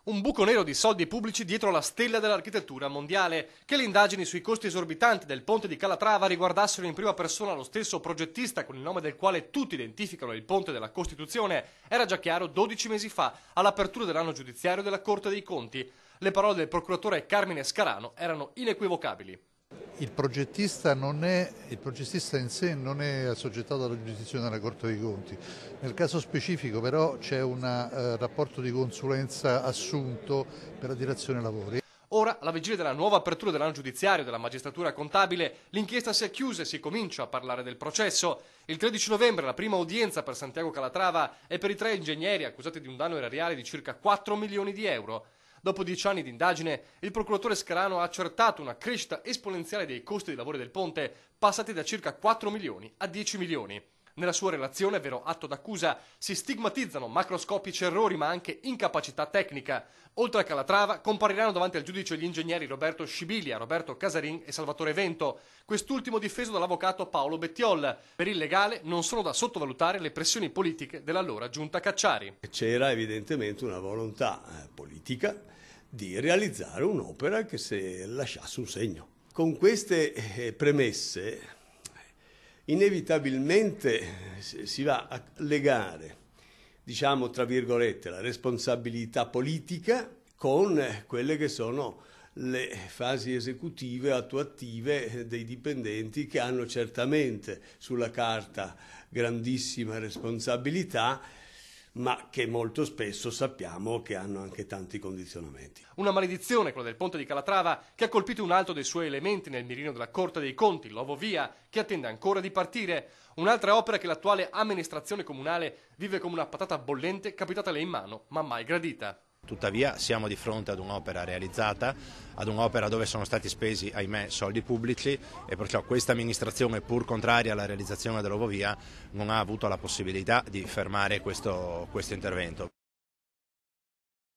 Un buco nero di soldi pubblici dietro la stella dell'architettura mondiale. Che le indagini sui costi esorbitanti del ponte di Calatrava riguardassero in prima persona lo stesso progettista con il nome del quale tutti identificano il ponte della Costituzione era già chiaro 12 mesi fa, all'apertura dell'anno giudiziario della Corte dei Conti. Le parole del procuratore Carmine Scarano erano inequivocabili. Il progettista in sé non è assoggettato alla giurisdizione della Corte dei Conti. Nel caso specifico però c'è un rapporto di consulenza assunto per la direzione lavori. Ora, alla vigilia della nuova apertura dell'anno giudiziario della magistratura contabile, l'inchiesta si è chiusa e si comincia a parlare del processo. Il 13 novembre la prima udienza per Santiago Calatrava e per i 3 ingegneri accusati di un danno erariale di circa 4 milioni di euro. Dopo 10 anni di indagine, il procuratore Scarano ha accertato una crescita esponenziale dei costi dei lavori del ponte, passati da circa 4 milioni a 10 milioni. Nella sua relazione, vero atto d'accusa, si stigmatizzano macroscopici errori ma anche incapacità tecnica. Oltre a Calatrava, compariranno davanti al giudice gli ingegneri Roberto Scibilia, Roberto Casarin e Salvatore Vento, quest'ultimo difeso dall'avvocato Paolo Bettiol. Per il legale non sono da sottovalutare le pressioni politiche dell'allora giunta Cacciari. C'era evidentemente una volontà politica di realizzare un'opera che lasciasse un segno. Con queste premesse inevitabilmente si va a legare, diciamo tra virgolette, la responsabilità politica con quelle che sono le fasi esecutive, attuative dei dipendenti che hanno certamente sulla carta grandissima responsabilità, ma che molto spesso sappiamo che hanno anche tanti condizionamenti. Una maledizione, quella del ponte di Calatrava, che ha colpito un altro dei suoi elementi nel mirino della Corte dei Conti, l'Ovo Via, che attende ancora di partire. Un'altra opera che l'attuale amministrazione comunale vive come una patata bollente capitatale in mano, ma mai gradita. Tuttavia siamo di fronte ad un'opera realizzata, ad un'opera dove sono stati spesi, ahimè, soldi pubblici e perciò questa amministrazione, pur contraria alla realizzazione dell'Ovo Via, non ha avuto la possibilità di fermare questo intervento.